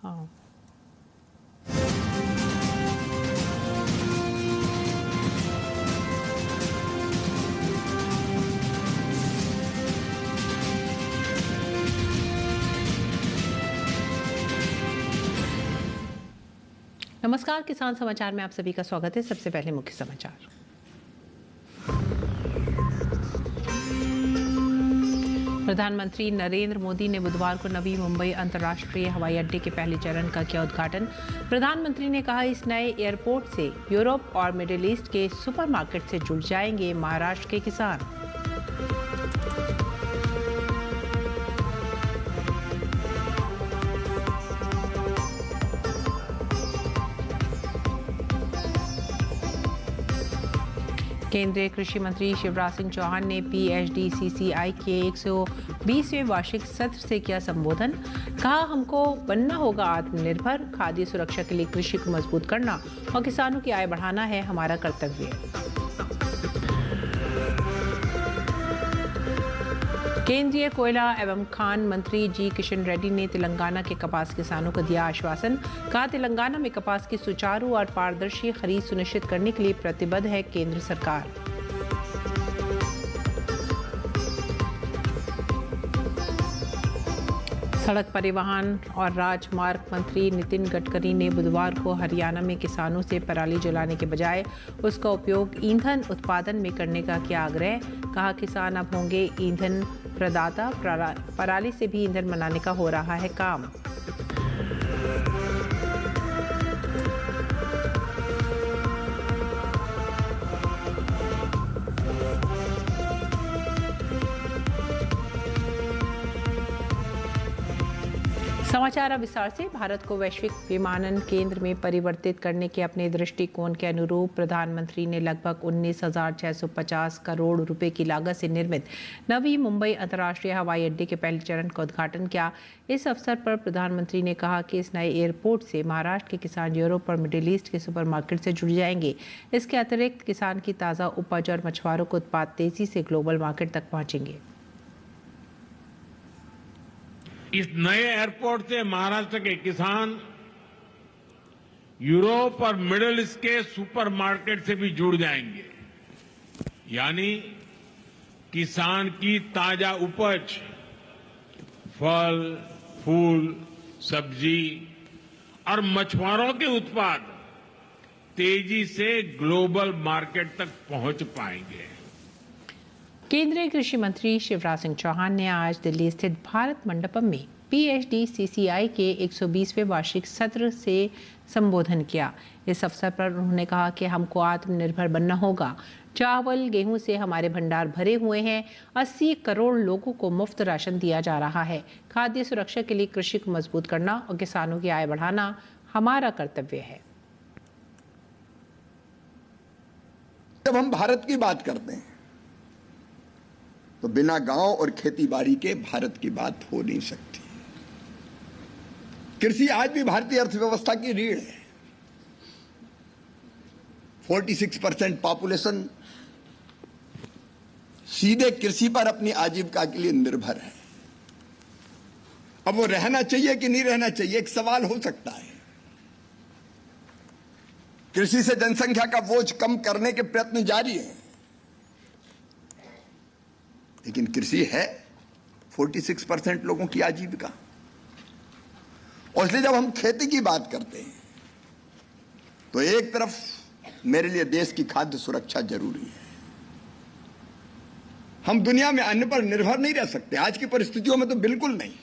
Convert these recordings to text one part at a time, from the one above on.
हाँ। नमस्कार, किसान समाचार में आप सभी का स्वागत है। सबसे पहले मुख्य समाचार। प्रधानमंत्री नरेंद्र मोदी ने बुधवार को नवी मुंबई अंतर्राष्ट्रीय हवाई अड्डे के पहले चरण का किया उद्घाटन। प्रधानमंत्री ने कहा, इस नए एयरपोर्ट से यूरोप और मिडिल ईस्ट के सुपरमार्केट से जुड़ जाएंगे महाराष्ट्र के किसान। केंद्रीय कृषि मंत्री शिवराज सिंह चौहान ने PHDCCI के 120वें वार्षिक सत्र से किया संबोधन। कहा, हमको बनना होगा आत्मनिर्भर, खाद्य सुरक्षा के लिए कृषि को मजबूत करना और किसानों की आय बढ़ाना है हमारा कर्तव्य। केंद्रीय कोयला एवं खान मंत्री जी किशन रेड्डी ने तेलंगाना के कपास किसानों को दिया आश्वासन। कहा, तेलंगाना में कपास की सुचारू और पारदर्शी खरीद सुनिश्चित करने के लिए प्रतिबद्ध है केंद्र सरकार। सड़क परिवहन और राजमार्ग मंत्री नितिन गडकरी ने बुधवार को हरियाणा में किसानों से पराली जलाने के बजाय उसका उपयोग ईंधन उत्पादन में करने का किया आग्रह। कहा, किसान अब होंगे ईंधन प्रदाता, पराली से भी ईंधन बनाने का हो रहा है काम। समाचार अब विस्तार से। भारत को वैश्विक विमानन केंद्र में परिवर्तित करने के अपने दृष्टिकोण के अनुरूप प्रधानमंत्री ने लगभग 19,650 करोड़ रुपए की लागत से निर्मित नवी मुंबई अंतर्राष्ट्रीय हवाई अड्डे के पहले चरण का उद्घाटन किया। इस अवसर पर प्रधानमंत्री ने कहा कि इस नए एयरपोर्ट से महाराष्ट्र के किसान यूरोप और मिडिल ईस्ट के सुपरमार्केट से जुड़ जाएंगे। इसके अतिरिक्त किसान की ताज़ा उपज और मछुआरों के उत्पाद तेजी से ग्लोबल मार्केट तक पहुंचेंगे। इस नए एयरपोर्ट से महाराष्ट्र के किसान यूरोप और मिडिल ईस्ट के सुपरमार्केट से भी जुड़ जाएंगे। यानी किसान की ताजा उपज, फल, फूल, सब्जी और मछुआरों के उत्पाद तेजी से ग्लोबल मार्केट तक पहुंच पाएंगे। केंद्रीय कृषि मंत्री शिवराज सिंह चौहान ने आज दिल्ली स्थित भारत मंडपम में PHDCCI के 120वें वार्षिक सत्र से संबोधन किया। इस अवसर पर उन्होंने कहा कि हमको आत्मनिर्भर बनना होगा। चावल, गेहूं से हमारे भंडार भरे हुए हैं। 80 करोड़ लोगों को मुफ्त राशन दिया जा रहा है। खाद्य सुरक्षा के लिए कृषि को मजबूत करना और किसानों की आय बढ़ाना हमारा कर्तव्य है। जब हम भारत की बात करते हैं तो बिना गांव और खेती बाड़ी के भारत की बात हो नहीं सकती। कृषि आज भी भारतीय अर्थव्यवस्था की रीढ़ है। 46% पॉपुलेशन सीधे कृषि पर अपनी आजीविका के लिए निर्भर है। अब वो रहना चाहिए कि नहीं रहना चाहिए, एक सवाल हो सकता है। कृषि से जनसंख्या का बोझ कम करने के प्रयत्न जारी हैं, लेकिन कृषि है 46% लोगों की आजीविका। और इसलिए जब हम खेती की बात करते हैं तो एक तरफ मेरे लिए देश की खाद्य सुरक्षा जरूरी है। हम दुनिया में अन्न पर निर्भर नहीं रह सकते, आज की परिस्थितियों में तो बिल्कुल नहीं।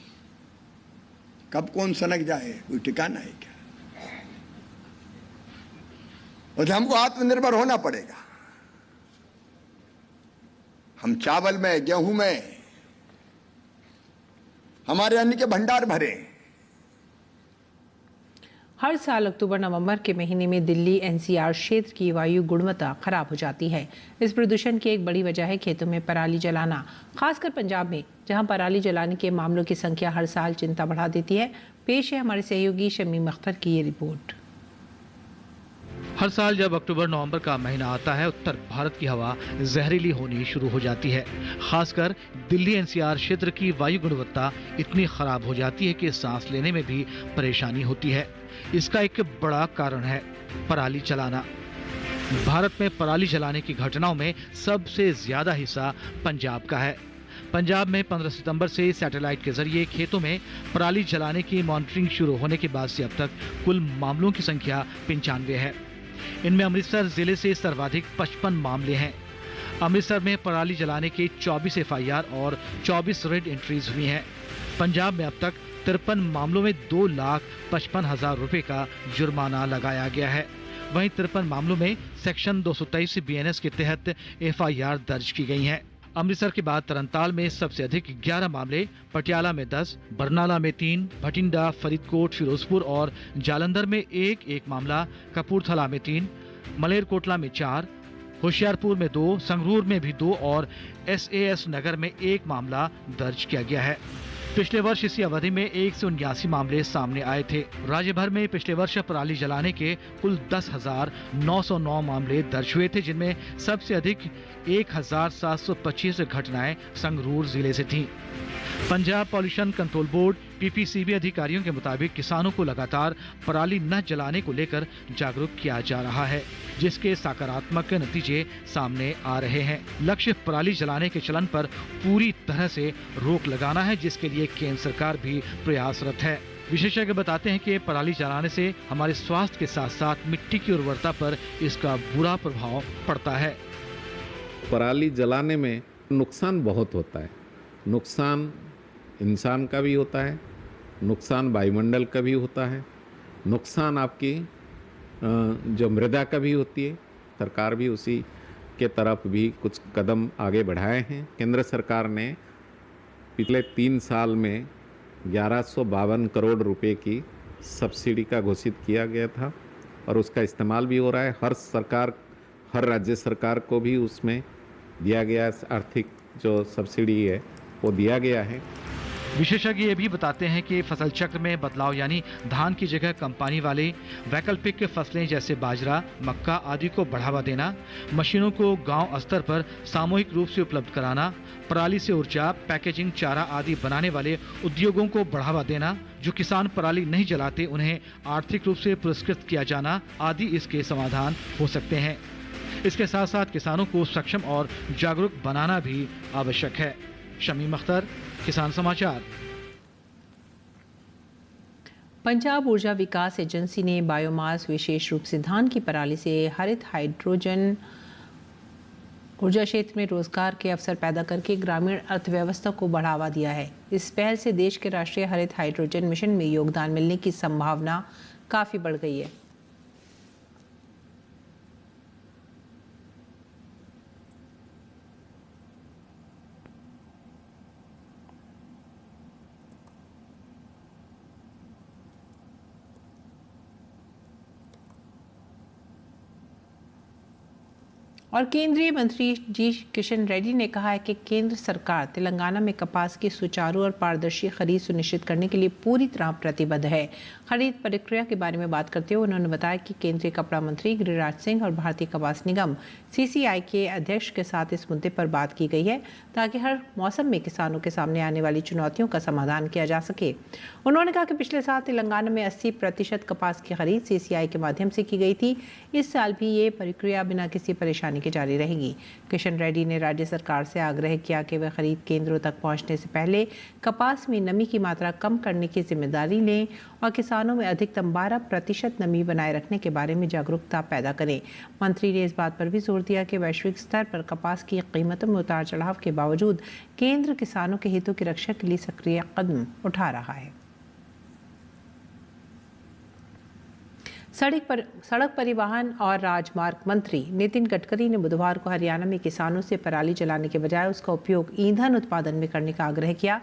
कब कौन सनक जाए कोई ठिकाना है क्या? और हमको आत्मनिर्भर होना पड़ेगा। हम चावल में, गेहूं में हमारे अन्न के भंडार भरे। हर साल अक्टूबर-नवंबर के महीने में दिल्ली NCR क्षेत्र की वायु गुणवत्ता खराब हो जाती है। इस प्रदूषण की एक बड़ी वजह है खेतों में पराली जलाना, खासकर पंजाब में, जहां पराली जलाने के मामलों की संख्या हर साल चिंता बढ़ा देती है। पेश है हमारे सहयोगी शमीम अख्तर की ये रिपोर्ट। हर साल जब अक्टूबर-नवंबर का महीना आता है, उत्तर भारत की हवा जहरीली होनी शुरू हो जाती है। खासकर दिल्ली एनसीआर क्षेत्र की वायु गुणवत्ता इतनी खराब हो जाती है कि सांस लेने में भी परेशानी होती है। इसका एक बड़ा कारण है पराली जलाना। भारत में पराली जलाने की घटनाओं में सबसे ज्यादा हिस्सा पंजाब का है। पंजाब में 15 सितंबर से सैटेलाइट के जरिए खेतों में पराली जलाने की मॉनिटरिंग शुरू होने के बाद से अब तक कुल मामलों की संख्या 95 है। इनमें अमृतसर जिले से सर्वाधिक 55 मामले हैं। अमृतसर में पराली जलाने के 24 एफआईआर और 24 रेड एंट्रीज हुई हैं। पंजाब में अब तक 53 मामलों में 2,55,000 रुपए का जुर्माना लगाया गया है। वहीं 53 मामलों में सेक्शन 223 बीएनएस के तहत एफआईआर दर्ज की गई हैं। अमृतसर के बाद तरनताल में सबसे अधिक 11 मामले, पटियाला में 10, बरनाला में 3, भटिंडा, फरीदकोट, फिरोजपुर और जालंधर में एक मामला, कपूरथला में 3, मलेरकोटला में 4, होशियारपुर में 2, संगरूर में भी 2 और एसएएस नगर में 1 मामला दर्ज किया गया है। पिछले वर्ष इसी अवधि में 179 मामले सामने आए थे। राज्य भर में पिछले वर्ष पराली जलाने के कुल 10,909 मामले दर्ज हुए थे, जिनमें सबसे अधिक 1,725 घटनाएं संगरूर जिले से थीं। Punjab pollution control board PPCB अधिकारियों के मुताबिक किसानों को लगातार पराली न जलाने को लेकर जागरूक किया जा रहा है, जिसके सकारात्मक नतीजे सामने आ रहे हैं। लक्ष्य पराली जलाने के चलन पर पूरी तरह से रोक लगाना है, जिसके लिए केंद्र सरकार भी प्रयासरत है। विशेषज्ञ बताते हैं कि पराली जलाने से हमारे स्वास्थ्य के साथ साथ मिट्टी की उर्वरता पर इसका बुरा प्रभाव पड़ता है। पराली जलाने में नुकसान बहुत होता है। नुकसान इंसान का भी होता है, नुकसान वायुमंडल का भी होता है, नुकसान आपकी जो मृदा का भी होती है। सरकार भी उसी के तरफ भी कुछ कदम आगे बढ़ाए हैं। केंद्र सरकार ने पिछले 3 साल में 1152 करोड़ रुपए की सब्सिडी का घोषित किया गया था और उसका इस्तेमाल भी हो रहा है। हर राज्य सरकार को भी उसमें दिया गया आर्थिक जो सब्सिडी है वो दिया गया है। विशेषज्ञ ये भी बताते हैं कि फसल चक्र में बदलाव, यानी धान की जगह कंपानी वाले वैकल्पिक फसलें जैसे बाजरा, मक्का आदि को बढ़ावा देना, मशीनों को गांव स्तर पर सामूहिक रूप से उपलब्ध कराना, पराली से ऊर्जा, पैकेजिंग, चारा आदि बनाने वाले उद्योगों को बढ़ावा देना, जो किसान पराली नहीं जलाते उन्हें आर्थिक रूप से पुरस्कृत किया जाना आदि इसके समाधान हो सकते हैं। इसके साथ साथ किसानों को सक्षम और जागरूक बनाना भी आवश्यक है। शमीम अख्तर, किसान समाचार। पंजाब ऊर्जा विकास एजेंसी ने बायोमास, विशेष रूप से धान की पराली से हरित हाइड्रोजन ऊर्जा क्षेत्र में रोजगार के अवसर पैदा करके ग्रामीण अर्थव्यवस्था को बढ़ावा दिया है। इस पहल से देश के राष्ट्रीय हरित हाइड्रोजन मिशन में योगदान मिलने की संभावना काफी बढ़ गई है। और केंद्रीय मंत्री जी किशन रेड्डी ने कहा है कि केंद्र सरकार तेलंगाना में कपास की सुचारू और पारदर्शी खरीद सुनिश्चित करने के लिए पूरी तरह प्रतिबद्ध है। खरीद प्रक्रिया के बारे में बात करते हुए उन्होंने बताया कि केंद्रीय कपड़ा मंत्री गिरिराज सिंह और भारतीय कपास निगम सीसीआई के अध्यक्ष के साथ इस मुद्दे पर बात की गई है, ताकि हर मौसम में किसानों के सामने आने वाली चुनौतियों का समाधान किया जा सके। उन्होंने कहा कि पिछले साल तेलंगाना में 80% कपास की खरीद सीसीआई के माध्यम से की गई थी। इस साल भी ये प्रक्रिया बिना किसी परेशानी के जारी रहेगी। किशन रेड्डी ने राज्य सरकार से आग्रह किया कि वे खरीद केंद्रों तक पहुंचने से पहले कपास में नमी की मात्रा कम करने की जिम्मेदारी लें और किसानों में अधिकतम 12% नमी बनाए रखने के बारे में जागरूकता पैदा करें। मंत्री ने इस बात पर भी जोर दिया कि वैश्विक स्तर पर कपास की कीमतों में उतार चढ़ाव के बावजूद केंद्र किसानों के हितों की रक्षा के लिए सक्रिय कदम उठा रहा है। सड़क परिवहन और राजमार्ग मंत्री नितिन गडकरी ने बुधवार को हरियाणा में किसानों से पराली जलाने के बजाय उसका उपयोग ईंधन उत्पादन में करने का आग्रह किया।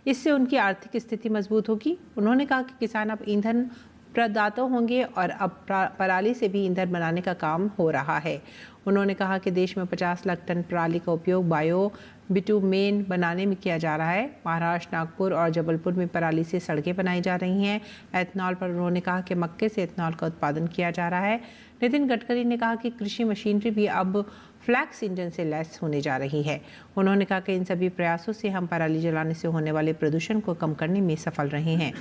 इससे उनकी आर्थिक स्थिति मजबूत होगी। उन्होंने कहा कि किसान अब ईंधन प्रदाता होंगे और अब पराली से भी ईंधन बनाने का काम हो रहा है। उन्होंने कहा कि देश में 50 लाख टन पराली का उपयोग बायो बिटुमेन बनाने में किया जा रहा है। महाराष्ट्र, नागपुर और जबलपुर में पराली से सड़कें बनाई जा रही हैं। एथनॉल पर उन्होंने कहा कि मक्के से एथनॉल का उत्पादन किया जा रहा है। नितिन गडकरी ने कहा कि कृषि मशीनरी भी अब फ्लैक्स इंजन से लैस होने जा रही है। उन्होंने कहा कि इन सभी प्रयासों से हम पराली जलाने से होने वाले प्रदूषण को कम करने में सफल रहे हैं।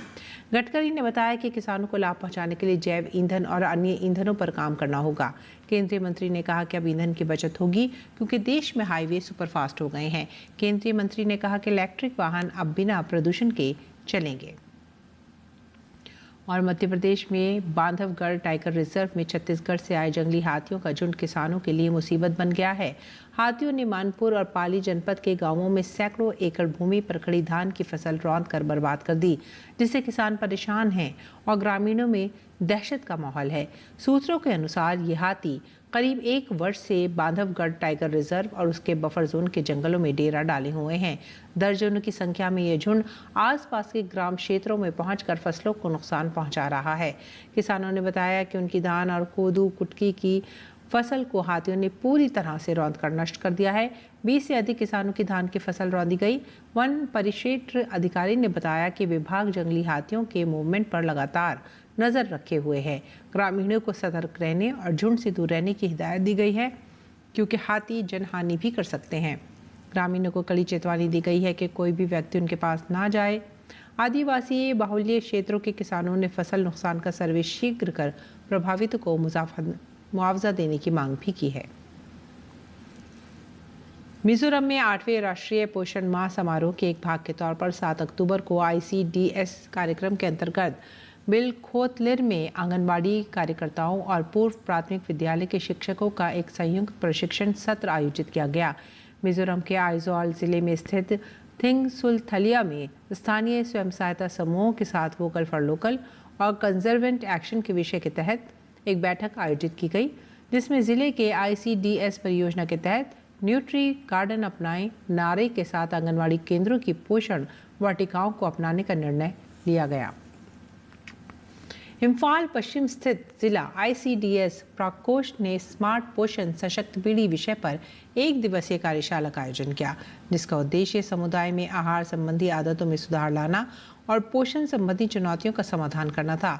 गडकरी ने बताया कि किसानों को लाभ पहुंचाने के लिए जैव ईंधन और अन्य ईंधनों पर काम करना होगा। केंद्रीय मंत्री ने कहा कि अब ईंधन की बचत होगी क्योंकि देश में हाईवे सुपरफास्ट हो गए हैं। केंद्रीय मंत्री ने कहा कि इलेक्ट्रिक वाहन अब बिना प्रदूषण के चलेंगे। और मध्य प्रदेश में बांधवगढ़ टाइगर रिजर्व में छत्तीसगढ़ से आए जंगली हाथियों का झुंड किसानों के लिए मुसीबत बन गया है। हाथियों ने मानपुर और पाली जनपद के गांवों में सैकड़ों एकड़ भूमि पर खड़ी धान की फसल रौंद कर बर्बाद कर दी, जिससे किसान परेशान हैं और ग्रामीणों में दहशत का माहौल है। सूत्रों के अनुसार ये हाथी करीब 1 वर्ष से बांधवगढ़ टाइगर रिजर्व और उसके बफर जोन के जंगलों में डेरा डाले हुए हैं। दर्जनों की संख्या में ये झुंड आसपास के ग्राम क्षेत्रों में पहुंचकर फसलों को नुकसान पहुंचा रहा है। किसानों ने बताया कि उनकी धान और कोदू कुटकी की फसल को हाथियों ने पूरी तरह से रौंद कर नष्ट कर दिया है। 20 से अधिक किसानों की धान की फसल रौंदी गई। वन परिक्षेत्र अधिकारी ने बताया कि विभाग जंगली हाथियों के मूवमेंट पर लगातार नजर रखे हुए हैं। ग्रामीणों को सतर्क रहने और झुंड से दूर रहने की हिदायत दी गई है क्योंकि हाथी जनहानि भी कर सकते हैं। ग्रामीणों को कड़ी चेतावनी दी गई है कि कोई भी व्यक्ति उनके पास ना जाए। आदिवासी बाहुल्य क्षेत्रों के किसानों ने फसल नुकसान का सर्वे शीघ्र कर प्रभावितों को मुआवजा देने की मांग भी की है। मिजोरम में 8वें राष्ट्रीय पोषण माह समारोह के एक भाग के तौर पर 7 अक्टूबर को ICDS कार्यक्रम के अंतर्गत बिलखोतलिर में आंगनबाड़ी कार्यकर्ताओं और पूर्व प्राथमिक विद्यालय के शिक्षकों का एक संयुक्त प्रशिक्षण सत्र आयोजित किया गया। मिजोरम के आइजोल जिले में स्थित थिंगसुलथलिया में स्थानीय स्वयं सहायता समूहों के साथ वोकल फॉर लोकल और कंजर्वेंट एक्शन के विषय के तहत एक बैठक आयोजित की गई, जिसमें जिले के ICDS परियोजना के तहत न्यूट्री गार्डन अपनाएं नारे के साथ आंगनबाड़ी केंद्रों की पोषण वाटिकाओं को अपनाने का निर्णय लिया गया। इम्फाल पश्चिम स्थित जिला ICDS प्रकोष्ठ ने स्मार्ट पोषण सशक्त पीढ़ी विषय पर 1 दिवसीय कार्यशाला का आयोजन किया, जिसका उद्देश्य समुदाय में आहार संबंधी आदतों में सुधार लाना और पोषण संबंधी चुनौतियों का समाधान करना था।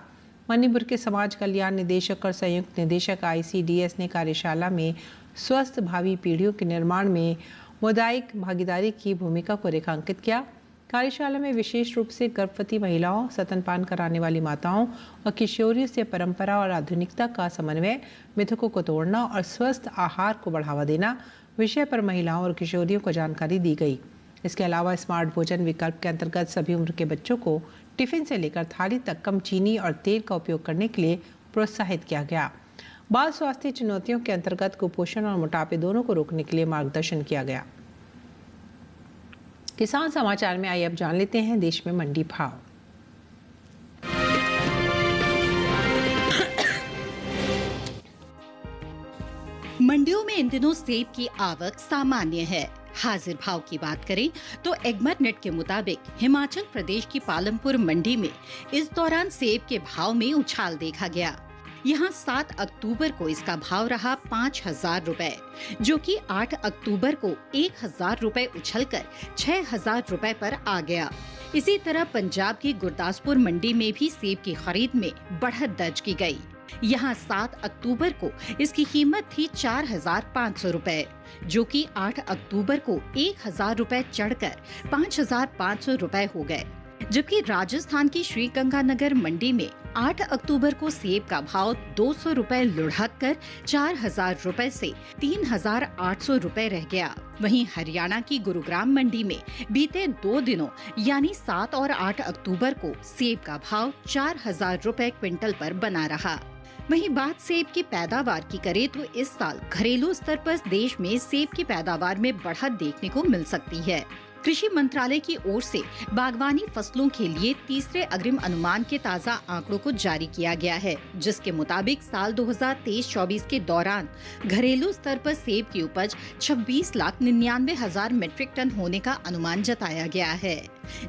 मणिपुर के समाज कल्याण निदेशक और संयुक्त निदेशक ICDS ने कार्यशाला में स्वस्थ भावी पीढ़ियों के निर्माण में सामुदायिक भागीदारी की भूमिका को रेखांकित किया। कार्यशाला में विशेष रूप से गर्भवती महिलाओं, स्तनपान कराने वाली माताओं और किशोरियों से परंपरा और आधुनिकता का समन्वय, मिथकों को तोड़ना और स्वस्थ आहार को बढ़ावा देना विषय पर महिलाओं और किशोरियों को जानकारी दी गई। इसके अलावा स्मार्ट भोजन विकल्प के अंतर्गत सभी उम्र के बच्चों को टिफिन से लेकर थाली तक कम चीनी और तेल का उपयोग करने के लिए प्रोत्साहित किया गया। बाल स्वास्थ्य चुनौतियों के अंतर्गत कुपोषण और मोटापे दोनों को रोकने के लिए मार्गदर्शन किया गया। किसान समाचार में आइए अब जान लेते हैं देश में मंडी भाव। मंडियों में इन दिनों सेब की आवक सामान्य है। हाजिर भाव की बात करें तो एगमर नेट के मुताबिक हिमाचल प्रदेश की पालमपुर मंडी में इस दौरान सेब के भाव में उछाल देखा गया। यहाँ 7 अक्टूबर को इसका भाव रहा 5,000 रुपए, जो कि 8 अक्टूबर को 1,000 रुपए उछलकर 6,000 रुपए पर आ गया। इसी तरह पंजाब की गुरदासपुर मंडी में भी सेब की खरीद में बढ़त दर्ज की गई। यहाँ 7 अक्टूबर को इसकी कीमत थी 4,500 रुपए, जो कि 8 अक्टूबर को 1,000 रुपए चढ़कर 5,500 रुपए हो गए। जबकि राजस्थान की श्री गंगानगर मंडी में 8 अक्टूबर को सेब का भाव 200 रुपए लुढ़क कर 4,000 रुपए से 3,800 रुपए रह गया। वहीं हरियाणा की गुरुग्राम मंडी में बीते 2 दिनों यानी 7 और 8 अक्टूबर को सेब का भाव 4,000 रुपए क्विंटल पर बना रहा। वहीं बात सेब की पैदावार की करें तो इस साल घरेलू स्तर पर देश में सेब की पैदावार में बढ़त देखने को मिल सकती है। कृषि मंत्रालय की ओर से बागवानी फसलों के लिए तीसरे अग्रिम अनुमान के ताज़ा आंकड़ों को जारी किया गया है, जिसके मुताबिक साल 2023-24 के दौरान घरेलू स्तर पर सेब की उपज 26,99,000 मीट्रिक टन होने का अनुमान जताया गया है,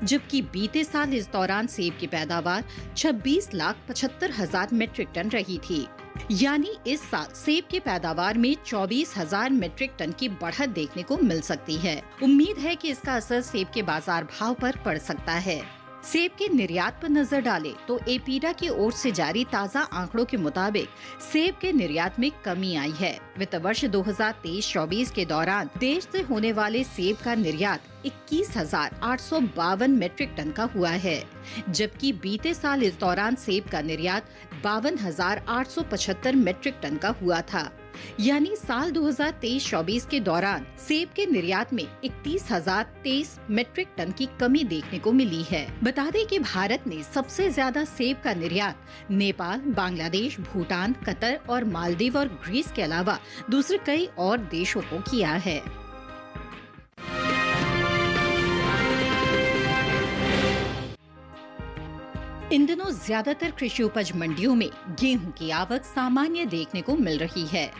जबकि बीते साल इस दौरान सेब की पैदावार 26,75,000 मीट्रिक टन रही थी। यानी इस साल सेब की पैदावार में 24,000 मीट्रिक टन की बढ़त देखने को मिल सकती है। उम्मीद है कि इसका असर सेब के बाजार भाव पर पड़ सकता है। सेब के निर्यात पर नजर डालें तो एपीडा की ओर से जारी ताज़ा आंकड़ों के मुताबिक सेब के निर्यात में कमी आई है। वित्त वर्ष 2023-24 के दौरान देश से होने वाले सेब का निर्यात 21,852 मीट्रिक टन का हुआ है, जबकि बीते साल इस दौरान सेब का निर्यात 52,875 मीट्रिक टन का हुआ था। यानी साल 2023-24 के दौरान सेब के निर्यात में 31,023 मीट्रिक टन की कमी देखने को मिली है। बता दें कि भारत ने सबसे ज्यादा सेब का निर्यात नेपाल, बांग्लादेश, भूटान, कतर और मालदीव और ग्रीस के अलावा दूसरे कई और देशों को किया है। इन दिनों ज्यादातर कृषि उपज मंडियों में गेहूं की आवक सामान्य देखने को मिल रही है।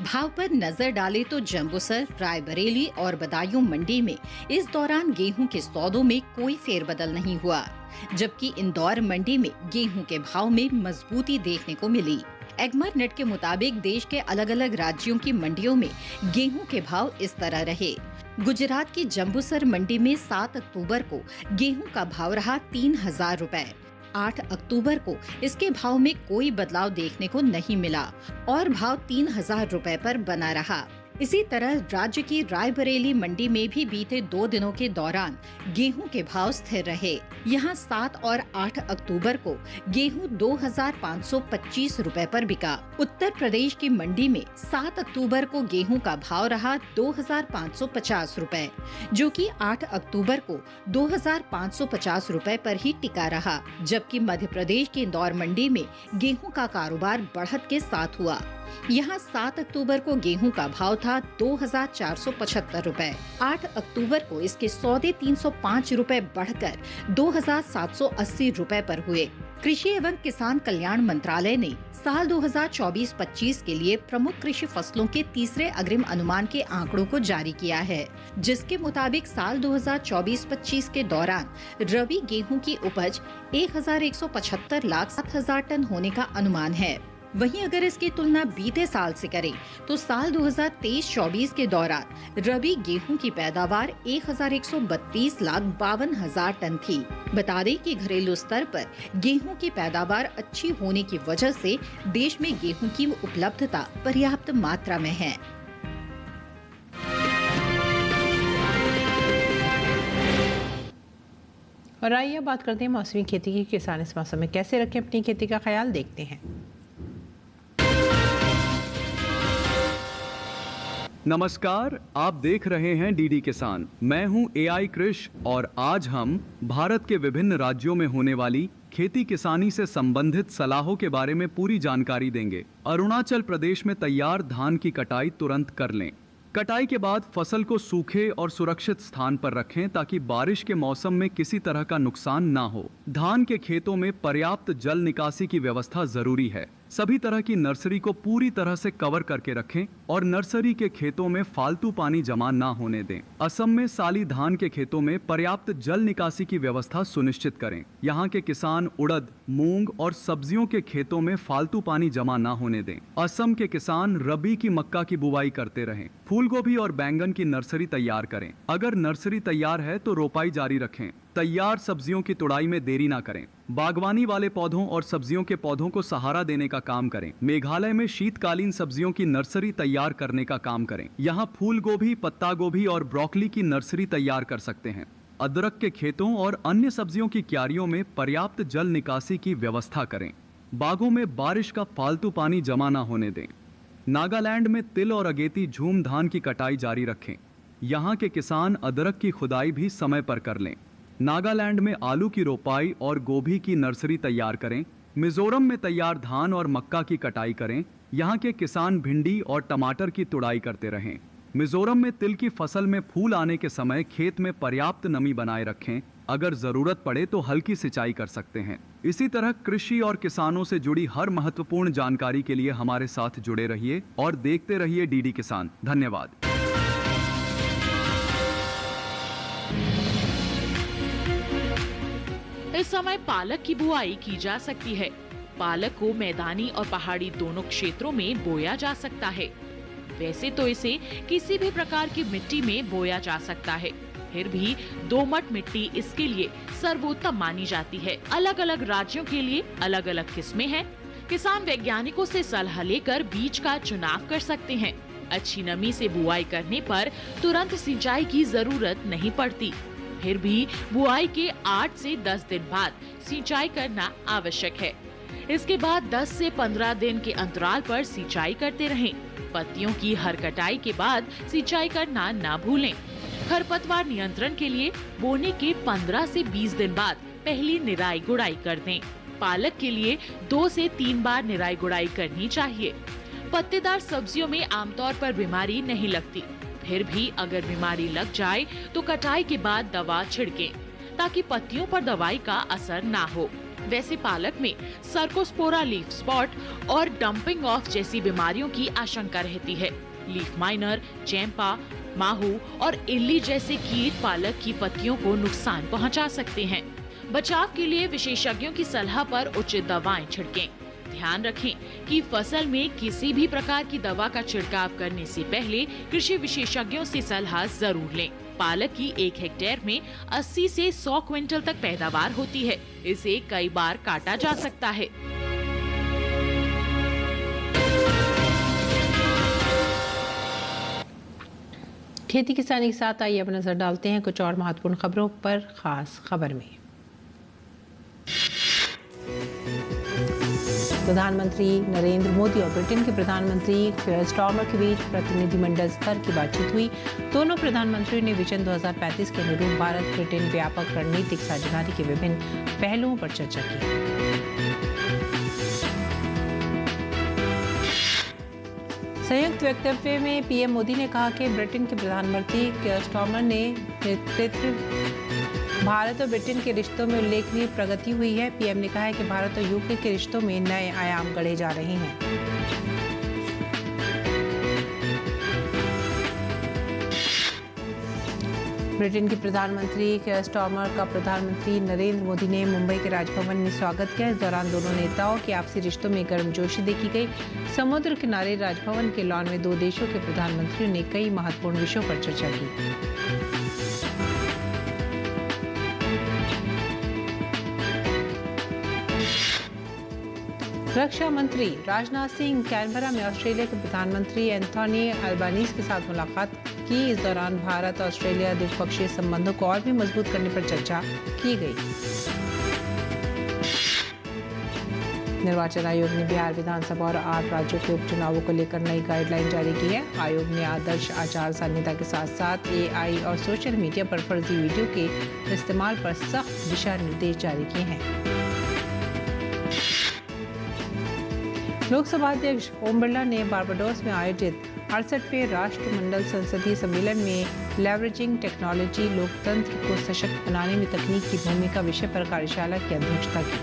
भाव पर नजर डालें तो जम्बूसर, रायबरेली और बदायूं मंडी में इस दौरान गेहूं के सौदों में कोई फेरबदल नहीं हुआ, जबकि इंदौर मंडी में गेहूं के भाव में मजबूती देखने को मिली। एगमर नेट के मुताबिक देश के अलग अलग राज्यों की मंडियों में गेहूं के भाव इस तरह रहे। गुजरात की जम्बूसर मंडी में 7 अक्टूबर को गेहूं का भाव रहा 3,000 रुपए। 8 अक्टूबर को इसके भाव में कोई बदलाव देखने को नहीं मिला और भाव 3,000 रुपए पर बना रहा। इसी तरह राज्य की रायबरेली मंडी में भी बीते 2 दिनों के दौरान गेहूं के भाव स्थिर रहे। यहां 7 और 8 अक्टूबर को गेहूं 2,525 रुपए पर बिका। उत्तर प्रदेश की मंडी में 7 अक्टूबर को गेहूं का भाव रहा 2,550 रुपए, जो कि 8 अक्टूबर को 2,550 रुपए पर ही टिका रहा, जबकि मध्य प्रदेश की इंदौर मंडी में गेहूं का कारोबार बढ़त के साथ हुआ। यहाँ 7 अक्टूबर को गेहूं का भाव था 2,475 रुपए। 8 अक्टूबर को इसके सौदे 305 रुपए बढ़कर 2,780 रुपए पर हुए। कृषि एवं किसान कल्याण मंत्रालय ने साल 2024-25 के लिए प्रमुख कृषि फसलों के तीसरे अग्रिम अनुमान के आंकड़ों को जारी किया है, जिसके मुताबिक साल 2024-25 के दौरान रबी गेहूं की उपज 1,175 लाख 7,000 टन होने का अनुमान है। वहीं अगर इसकी तुलना बीते साल से करें तो साल 2023-24 के दौरान रबी गेहूं की पैदावार 1,132 लाख 52,000 टन थी। बता दें कि घरेलू स्तर पर गेहूं की पैदावार अच्छी होने की वजह से देश में गेहूं की उपलब्धता पर्याप्त मात्रा में है। और आइए अब बात करते हैं मौसमी खेती की। किसान इस मौसम में कैसे रखें अपनी खेती का ख्याल, देखते हैं। नमस्कार, आप देख रहे हैं डीडी किसान। मैं हूं एआई कृष और आज हम भारत के विभिन्न राज्यों में होने वाली खेती किसानी से संबंधित सलाहों के बारे में पूरी जानकारी देंगे। अरुणाचल प्रदेश में तैयार धान की कटाई तुरंत कर लें। कटाई के बाद फसल को सूखे और सुरक्षित स्थान पर रखें ताकि बारिश के मौसम में किसी तरह का नुकसान ना हो। धान के खेतों में पर्याप्त जल निकासी की व्यवस्था जरूरी है। सभी तरह की नर्सरी को पूरी तरह से कवर करके रखें और नर्सरी के खेतों में फालतू पानी जमा ना होने दें। असम में साली धान के खेतों में पर्याप्त जल निकासी की व्यवस्था सुनिश्चित करें। यहाँ के किसान उड़द, मूंग और सब्जियों के खेतों में फालतू पानी जमा ना होने दें। असम के किसान रबी की मक्का की बुवाई करते रहें। फूल गोभी और बैंगन की नर्सरी तैयार करें। अगर नर्सरी तैयार है तो रोपाई जारी रखें। तैयार सब्जियों की तुड़ाई में देरी ना करें। बागवानी वाले पौधों और सब्जियों के पौधों को सहारा देने का काम करें। मेघालय में शीतकालीन सब्जियों की नर्सरी तैयार करने का काम करें। यहाँ फूल गोभी, पत्ता गोभी और ब्रोकली की नर्सरी तैयार कर सकते हैं। अदरक के खेतों और अन्य सब्जियों की क्यारियों में पर्याप्त जल निकासी की व्यवस्था करें। बागों में बारिश का फालतू पानी जमा ना होने दें। नागालैंड में तिल और अगेती झूम धान की कटाई जारी रखें। यहाँ के किसान अदरक की खुदाई भी समय पर कर लें। नागालैंड में आलू की रोपाई और गोभी की नर्सरी तैयार करें। मिजोरम में तैयार धान और मक्का की कटाई करें। यहाँ के किसान भिंडी और टमाटर की तुड़ाई करते रहें। मिजोरम में तिल की फसल में फूल आने के समय खेत में पर्याप्त नमी बनाए रखें। अगर जरूरत पड़े तो हल्की सिंचाई कर सकते हैं। इसी तरह कृषि और किसानों से जुड़ी हर महत्वपूर्ण जानकारी के लिए हमारे साथ जुड़े रहिए और देखते रहिए डीडी किसान। धन्यवाद। इस समय पालक की बुआई की जा सकती है। पालक को मैदानी और पहाड़ी दोनों क्षेत्रों में बोया जा सकता है। वैसे तो इसे किसी भी प्रकार की मिट्टी में बोया जा सकता है, फिर भी दोमट मिट्टी इसके लिए सर्वोत्तम मानी जाती है। अलग अलग राज्यों के लिए अलग अलग किस्में हैं। किसान वैज्ञानिकों से सलाह लेकर बीज का चुनाव कर सकते हैं। अच्छी नमी से बुआई करने पर तुरंत सिंचाई की जरूरत नहीं पड़ती। फिर भी बुआई के 8 से 10 दिन बाद सिंचाई करना आवश्यक है। इसके बाद 10 से 15 दिन के अंतराल पर सिंचाई करते रहें। पत्तियों की हर कटाई के बाद सिंचाई करना ना भूलें। खरपतवार नियंत्रण के लिए बोने के 15 से 20 दिन बाद पहली निराई गुड़ाई कर दें। पालक के लिए 2 से 3 बार निराई गुड़ाई करनी चाहिए। पत्तेदार सब्जियों में आमतौर पर बीमारी नहीं लगती, फिर भी अगर बीमारी लग जाए तो कटाई के बाद दवा छिड़कें ताकि पत्तियों पर दवाई का असर ना हो। वैसे पालक में सर्कोस्पोरा लीफ स्पॉट और डंपिंग ऑफ जैसी बीमारियों की आशंका रहती है। लीफ माइनर, चैंपा, माहू और इल्ली जैसे कीट पालक की पत्तियों को नुकसान पहुंचा सकते हैं। बचाव के लिए विशेषज्ञों की सलाह पर उचित दवाएं छिड़कें। ध्यान रखें कि फसल में किसी भी प्रकार की दवा का छिड़काव करने से पहले कृषि विशेषज्ञों से सलाह जरूर लें। पालक की 1 हेक्टेयर में 80 से 100 क्विंटल तक पैदावार होती है। इसे कई बार काटा जा सकता है। खेती किसानी के साथ आइए अब नजर डालते हैं कुछ और महत्वपूर्ण खबरों पर। खास खबर में प्रधानमंत्री नरेंद्र मोदी और ब्रिटेन के प्रधानमंत्री कीयर स्टारमर के बीच प्रतिनिधिमंडल स्तर की बातचीत हुई। दोनों प्रधानमंत्रियों ने विजन 2035 के अनुरूप भारत ब्रिटेन व्यापक रणनीतिक साझेदारी के विभिन्न पहलुओं पर चर्चा की। संयुक्त वक्तव्य में पीएम मोदी ने कहा कि ब्रिटेन के प्रधानमंत्री कीयर स्टारमर ने नेतृत्व भारत और ब्रिटेन के रिश्तों में उल्लेखनीय प्रगति हुई है। पीएम ने कहा है कि भारत और यूके के रिश्तों में नए आयाम गढ़े जा रहे हैं। ब्रिटेन के प्रधानमंत्री कीयर स्टारमर का प्रधानमंत्री नरेंद्र मोदी ने मुंबई के राजभवन में स्वागत किया। इस दौरान दोनों नेताओं के आपसी रिश्तों में गर्मजोशी देखी गई। समुद्र किनारे राजभवन के लॉन में 2 देशों के प्रधानमंत्रियों ने कई महत्वपूर्ण विषयों पर चर्चा की। रक्षा मंत्री राजनाथ सिंह कैनबरा में ऑस्ट्रेलिया के प्रधानमंत्री एंथोनी अल्बानीज के साथ मुलाकात की। इस दौरान भारत ऑस्ट्रेलिया द्विपक्षीय संबंधों को और भी मजबूत करने पर चर्चा की गई। निर्वाचन आयोग ने बिहार विधानसभा और 8 राज्यों के उपचुनावों को लेकर नई गाइडलाइन जारी की है। आयोग ने आदर्श आचार संहिता के साथ साथ एआई और सोशल मीडिया पर फर्जी वीडियो के इस्तेमाल पर सख्त दिशा निर्देश जारी किए हैं। लोकसभा अध्यक्ष ओम बिरला ने बारबाडोस में आयोजित 68वें राष्ट्रमंडल संसदीय सम्मेलन में लेवरेजिंग टेक्नोलॉजी लोकतंत्र को सशक्त बनाने में तकनीक की भूमिका विषय पर कार्यशाला की अध्यक्षता की।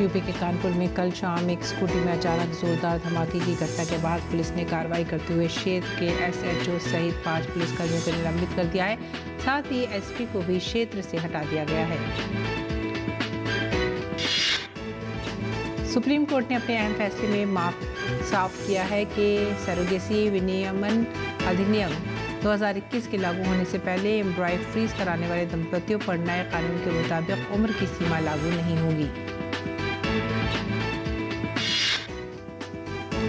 यूपी के कानपुर में कल शाम एक स्कूटी में अचानक जोरदार धमाके की घटना के बाद पुलिस ने कार्रवाई करते हुए क्षेत्र के एसएचओ सहित 5 पुलिसकर्मियों को निलंबित कर दिया है। साथ ही एसपी को भी क्षेत्र से हटा दिया गया है। सुप्रीम कोर्ट ने अपने अहम फैसले में साफ किया है कि सरोगेसी विनियमन अधिनियम 2021 के लागू होने से पहले एम्ब्रॉय फ्रीज कराने वाले दंपतियों पर नए कानून के मुताबिक उम्र की सीमा लागू नहीं होगी।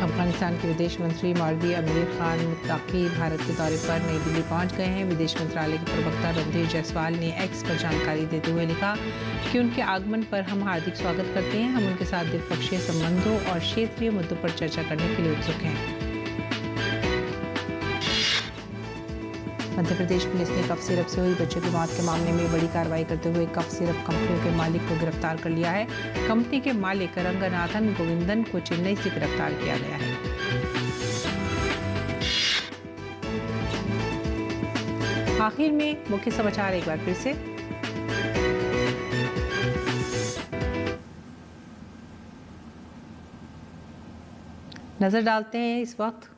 अफगानिस्तान के विदेश मंत्री मौलवी अमीर खान मुत्ताकी भारत के दौरे पर नई दिल्ली पहुंच गए हैं। विदेश मंत्रालय के प्रवक्ता रणधीर जायसवाल ने एक्स पर जानकारी देते हुए लिखा कि उनके आगमन पर हम हार्दिक स्वागत करते हैं। हम उनके साथ द्विपक्षीय संबंधों और क्षेत्रीय मुद्दों पर चर्चा करने के लिए उत्सुक हैं। मध्य प्रदेश पुलिस ने कफ सिरप से हुई बच्चों की मौत के मामले में बड़ी कार्रवाई करते हुए कफ सिरप कंपनियों के मालिक को गिरफ्तार कर लिया है। कंपनी के मालिक रंगनाथन गोविंदन को चेन्नई से गिरफ्तार किया गया है। आखिर में मुख्य समाचार एक बार फिर से। नजर डालते हैं इस वक्त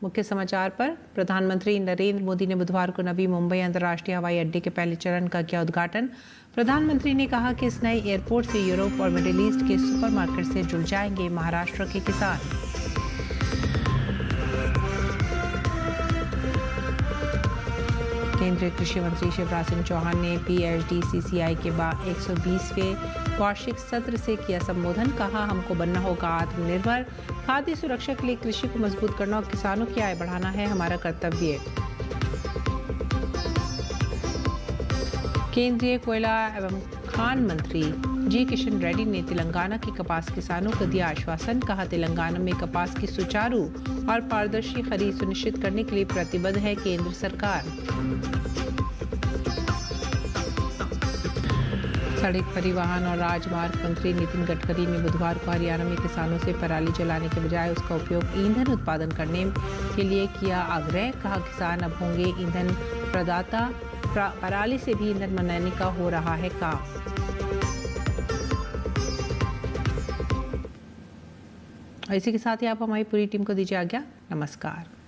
मुख्य समाचार पर। प्रधानमंत्री नरेंद्र मोदी ने बुधवार को नवी मुंबई अंतर्राष्ट्रीय हवाई अड्डे के पहले चरण का किया उद्घाटन। प्रधानमंत्री ने कहा कि इस नए एयरपोर्ट से यूरोप और मिडिल ईस्ट के सुपरमार्केट से जुड़ जाएंगे महाराष्ट्र के किसान। केंद्रीय कृषि मंत्री शिवराज सिंह चौहान ने PHDCCI के 120वें वार्षिक सत्र से किया संबोधन। कहा, हमको बनना होगा आत्मनिर्भर। खाद्य सुरक्षा के लिए कृषि को मजबूत करना और किसानों की आय बढ़ाना है हमारा कर्तव्य। केंद्रीय कोयला एवं खान मंत्री जी किशन रेड्डी ने तेलंगाना के कपास किसानों को दिया आश्वासन। कहा, तेलंगाना में कपास की सुचारू और पारदर्शी खरीद सुनिश्चित करने के लिए प्रतिबद्ध है केंद्र सरकार। सड़क परिवहन और राजमार्ग मंत्री नितिन गडकरी ने बुधवार को हरियाणा में किसानों से पराली जलाने के बजाय उसका उपयोग ईंधन उत्पादन करने के लिए किया आग्रह। कहा, किसान अब होंगे ईंधन प्रदाता। पराली से भी ईंधन बनाने का हो रहा है काम। इसी के साथ ही आप हमारी पूरी टीम को दीजिए आज्ञा। नमस्कार।